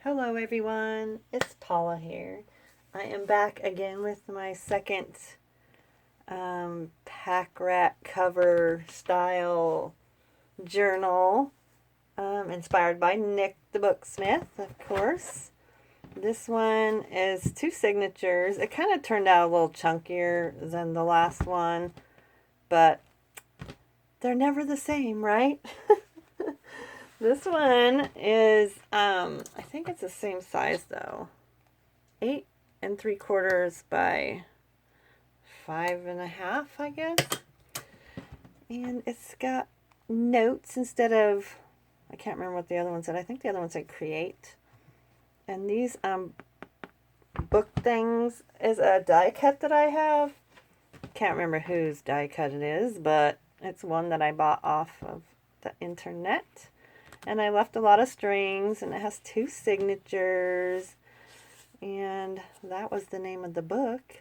Hello everyone, it's Paula here. I am back again with my second Pakrrat cover style journal, inspired by Nick the Booksmith, of course. This one is two signatures. It kind of turned out a little chunkier than the last one, but they're never the same, right? This one is, I think it's the same size though. 8 3/4 by 5.5, I guess. And it's got notes instead of, I can't remember what the other one said. I think the other one said create. And these book things is a die cut that I have. Can't remember whose die cut it is, but it's one that I bought off of the internet. And I left a lot of strings, and it has 2 signatures. And that was the name of the book.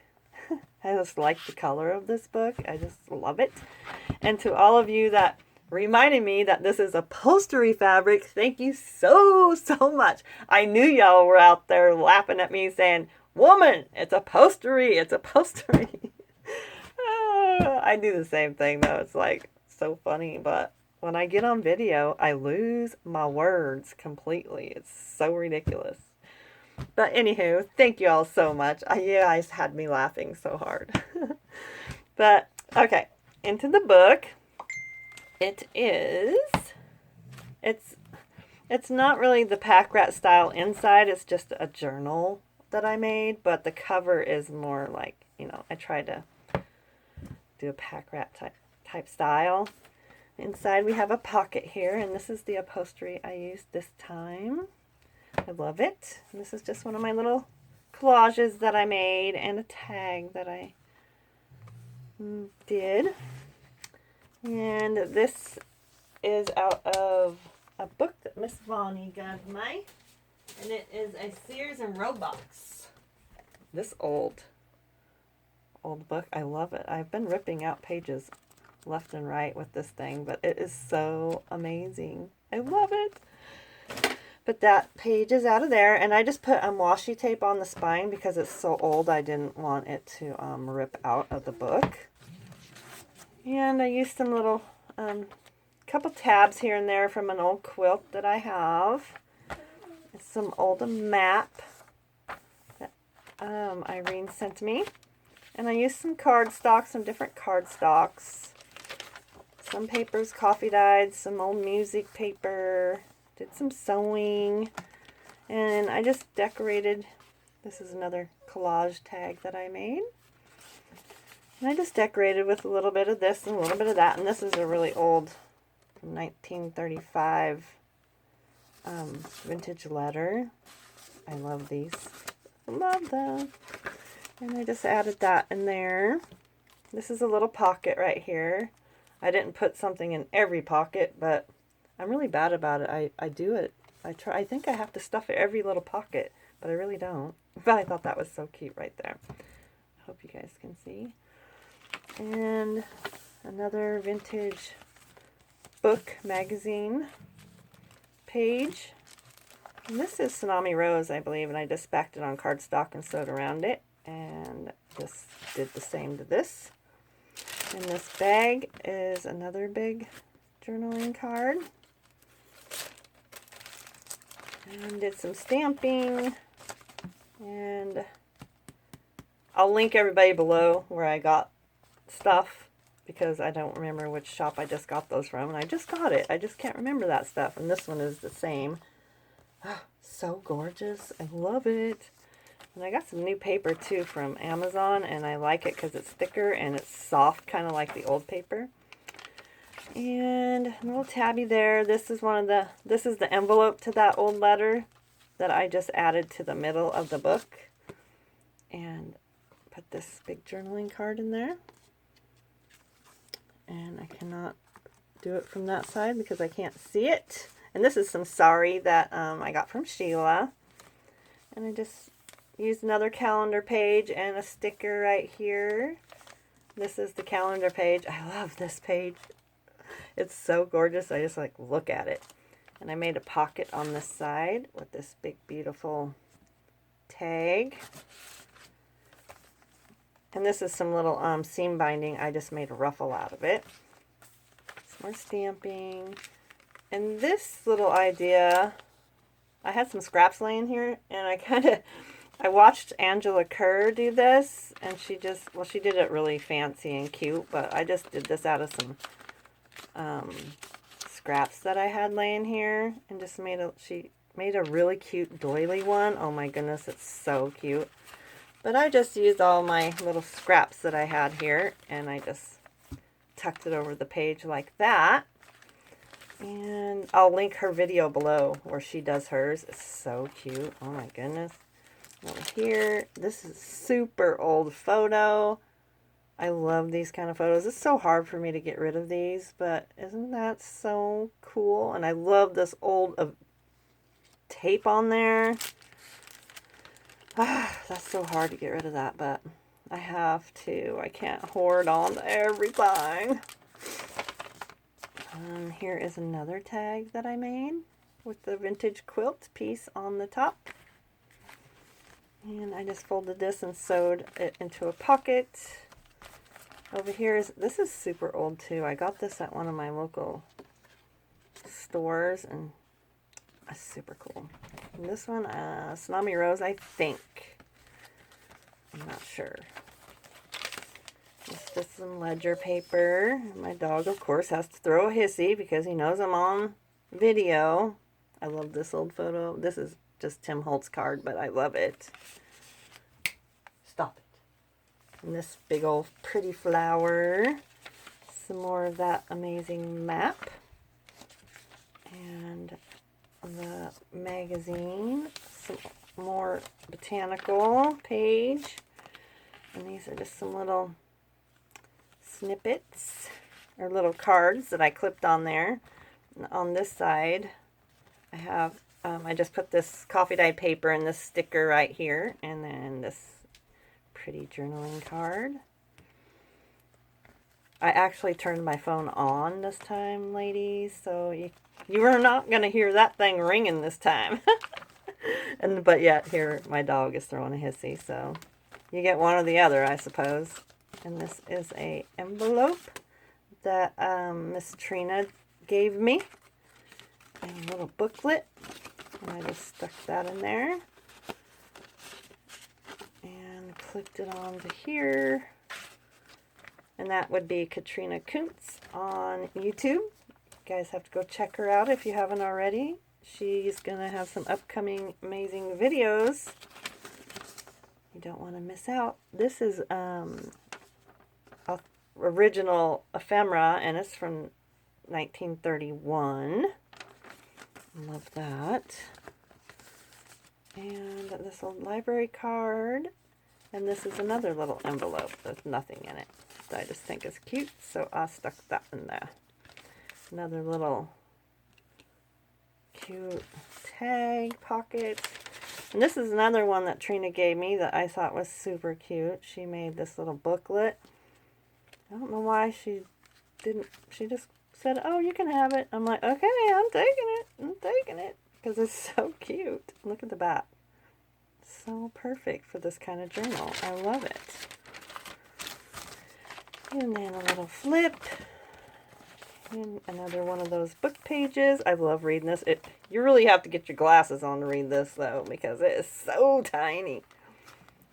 I just like the color of this book. I just love it. And to all of you that reminded me that this is upholstery fabric, thank you so much. I knew y'all were out there laughing at me saying, "Woman, it's upholstery, it's upholstery." I do the same thing though. It's like so funny, but when I get on video, I lose my words completely. It's so ridiculous. But anywho, thank you all so much. You guys had me laughing so hard. But, okay, into the book. It's not really the Pakrrat style inside. It's just a journal that I made. But the cover is more like, I tried to do a Pakrrat type style. Inside we have a pocket here, and this is the upholstery I used this time. I love it. And this is just one of my little collages that I made, and a tag that I did. And this is out of a book that Miss Vonnie gave me, and it is a Sears and Roebuck. This old book. I love it. I've been ripping out pages left and right with this thing, but it is so amazing. I love it. But that page is out of there, and I just put washi tape on the spine because it's so old. I didn't want it to rip out of the book. And I used some little couple tabs here and there from an old quilt that I have. It's some old map that Irene sent me. And I used some cardstock, some different cardstocks. Some papers coffee dyed, some old music paper, did some sewing, and I just decorated. This is another collage tag that I made. And I just decorated with a little bit of this and a little bit of that, and this is a really old 1935 vintage letter. I love these. I love them. And I just added that in there. This is a little pocket right here. I didn't put something in every pocket, but I'm really bad about it. I do it. I think I have to stuff every little pocket, but I really don't. But I thought that was so cute right there. I hope you guys can see. And another vintage book magazine page. And this is Tsunami Rose, I believe, and I just backed it on cardstock and sewed around it. And just did the same to this. And this bag is another big journaling card. And did some stamping. And I'll link everybody below where I got stuff, because I don't remember which shop I just got those from. And I just got it. I just can't remember that stuff. And this one is the same. Oh, so gorgeous. I love it. And I got some new paper too from Amazon, and I like it because it's thicker and it's soft, kind of like the old paper. And a little tabby there. This is the envelope to that old letter that I just added to the middle of the book. And put this big journaling card in there. And I cannot do it from that side because I can't see it. And this is some sari that I got from Sheila. And I just used another calendar page and a sticker right here. This is the calendar page. I love this page. It's so gorgeous. I just look at it. And I made a pocket on this side with this big, beautiful tag. And this is some little seam binding. I just made a ruffle out of it. Some more stamping. And this little idea, I had some scraps laying here, and I watched Angela Kerr do this, and she did it really fancy and cute, but I just did this out of some scraps that I had laying here, and just she made a really cute doily one. Oh my goodness, it's so cute. But I just used all my little scraps that I had here, and I just tucked it over the page like that. And I'll link her video below where she does hers. It's so cute. Oh my goodness. Over here, this is super old photo. I love these kind of photos. It's so hard for me to get rid of these, but isn't that so cool? And I love this old tape on there. That's so hard to get rid of that, but I have to. I can't hoard on to everything. Here is another tag that I made with the vintage quilt piece on the top. And I just folded this and sewed it into a pocket. Over here this is super old too. I got this at one of my local stores, and it's super cool. And this one, Tsunami Rose, I think. I'm not sure. It's just some ledger paper. My dog, of course, has to throw a hissy because he knows I'm on video. I love this old photo. This is just Tim Holtz card, but I love it. Stop it. And this big old pretty flower. Some more of that amazing map. And the magazine. Some more botanical page. And these are just some little snippets or little cards that I clipped on there. And on this side I have I just put this coffee dyed paper and this sticker right here, and then this pretty journaling card. I actually turned my phone on this time, ladies, so you are not going to hear that thing ringing this time. But yet here my dog is throwing a hissy, so you get one or the other, I suppose. And this is a envelope that Miss Trina gave me. And a little booklet. And I just stuck that in there. And clipped it onto here. And that would be Katrina Kuntz on YouTube. You guys have to go check her out if you haven't already. She's going to have some upcoming amazing videos. You don't want to miss out. This is original ephemera, and it's from 1931. Love that. And this old library card. And this is another little envelope. There's nothing in it that I just think is cute, so I stuck that in there. Another little cute tag pocket. And this is another one that Trina gave me that I thought was super cute. She made this little booklet. I don't know why she didn't. She just said, oh, you can have it. I'm like, okay, I'm taking it. I'm taking it. Because it's so cute. Look at the back. So perfect for this kind of journal. I love it. And then a little flip. And another one of those book pages. I love reading this. You really have to get your glasses on to read this, though, because it is so tiny.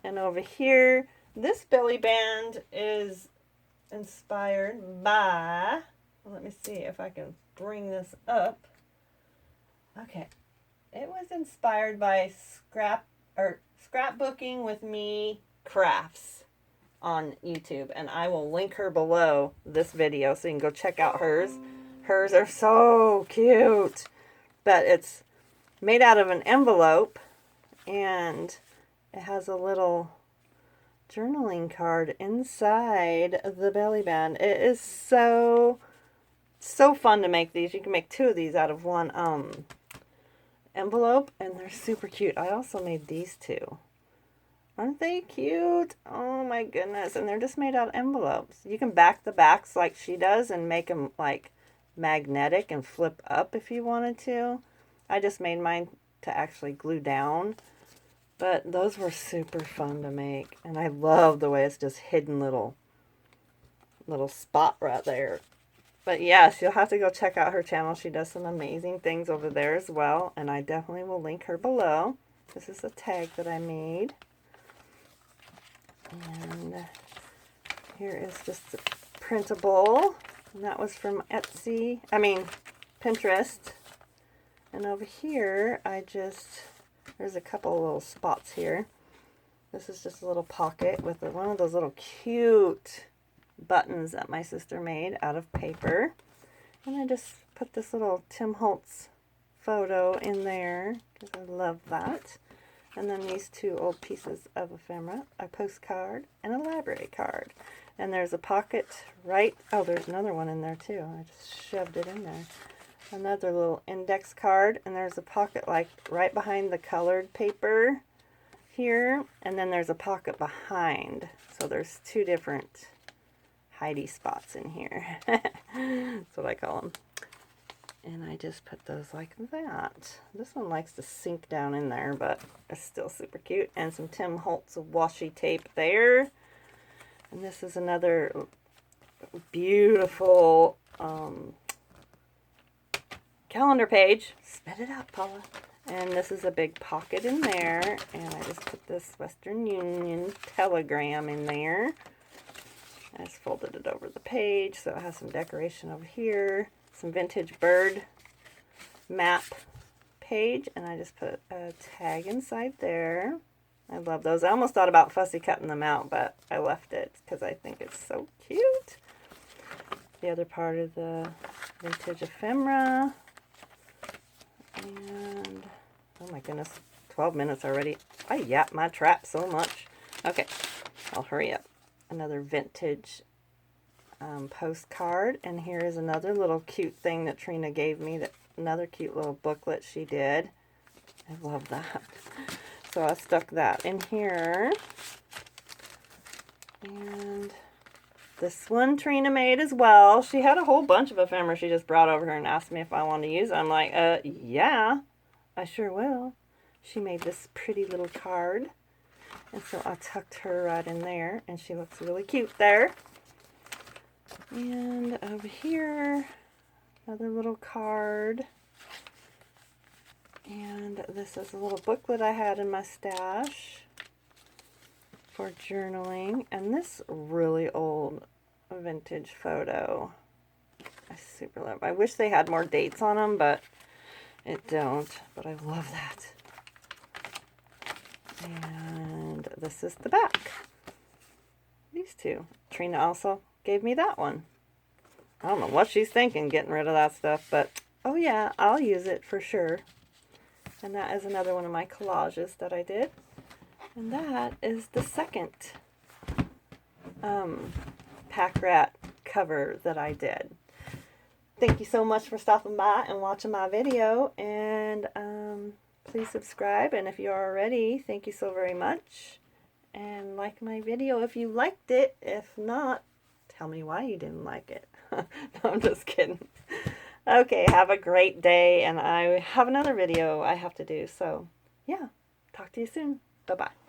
And over here, this belly band is inspired by, let me see if I can bring this up. Okay. It was inspired by Scrapbooking with Me Crafts on YouTube, and I will link her below this video so you can go check out hers. Hers are so cute, but it's made out of an envelope, and it has a little journaling card inside the belly band. It is so fun to make these. You can make two of these out of one envelope, and they're super cute. I also made these two. Aren't they cute? Oh my goodness. And they're just made out of envelopes. You can back the backs like she does and make them like magnetic and flip up if you wanted to. I just made mine to actually glue down. But those were super fun to make. And I love the way it's just hidden little spot right there. But yes, you'll have to go check out her channel. She does some amazing things over there as well. And I definitely will link her below. This is a tag that I made. And here is just a printable. And that was from Pinterest. And over here, there's a couple little spots here. This is just a little pocket with one of those little cute buttons that my sister made out of paper. And I just put this little Tim Holtz photo in there because I love that. And then these two old pieces of ephemera, a postcard and a library card. And there's a pocket there's another one in there too. I just shoved it in there. Another little index card, and there's a pocket like right behind the colored paper here, and then there's a pocket behind. So there's two different hidey spots in here. That's what I call them. And I just put those like that. This one likes to sink down in there, but it's still super cute. And some Tim Holtz washi tape there. And this is another beautiful calendar page. Spit it out, Paula. And this is a big pocket in there. And I just put this Western Union telegram in there. I just folded it over the page so it has some decoration over here. Some vintage bird map page. And I just put a tag inside there. I love those. I almost thought about fussy cutting them out, but I left it because I think it's so cute. The other part of the vintage ephemera. And, oh my goodness, 12 minutes already. I yap my trap so much. Okay, I'll hurry up. Another vintage postcard. And here is another little cute thing that Trina gave me. Another cute little booklet she did. I love that. So I stuck that in here. And this one Trina made as well. She had a whole bunch of ephemera she just brought over here and asked me if I wanted to use it. I'm like, yeah, I sure will. She made this pretty little card. And so I tucked her right in there. And she looks really cute there. And over here, another little card. And this is a little booklet I had in my stash for journaling. And this really old vintage photo I super love. I wish they had more dates on them, but it don't. But I love that. And this is the back. These two. Trina also gave me that one. I don't know what she's thinking getting rid of that stuff, but oh yeah, I'll use it for sure. And that is another one of my collages that I did. And that is the second Pakrrat cover that I did. Thank you so much for stopping by and watching my video. And please subscribe. And if you are already, thank you so very much. And like my video if you liked it. If not, tell me why you didn't like it. No, I'm just kidding. Okay, have a great day. And I have another video I have to do. So, yeah, talk to you soon. Bye-bye.